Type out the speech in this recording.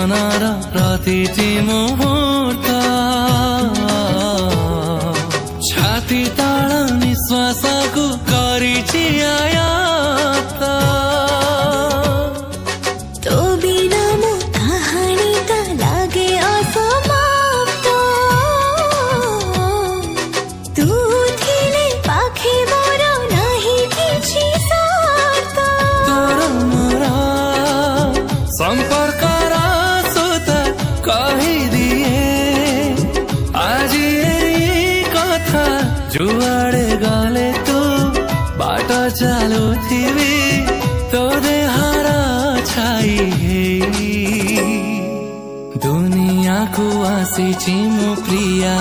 जीवनर प्रतिटी मुहूर्त छाती तल निश्वासको गरिछि आयात तो बिना मो कहानीका लागे असमाप्त तू थिले पाखे मोर नाही किछि स्वार्थ तोर संपर्क सुत कहिदिए आज कथा जुआड़े गले तू बाट चालुथिबी तो देहार छाई दुनिया को आसीछि मो प्रिया।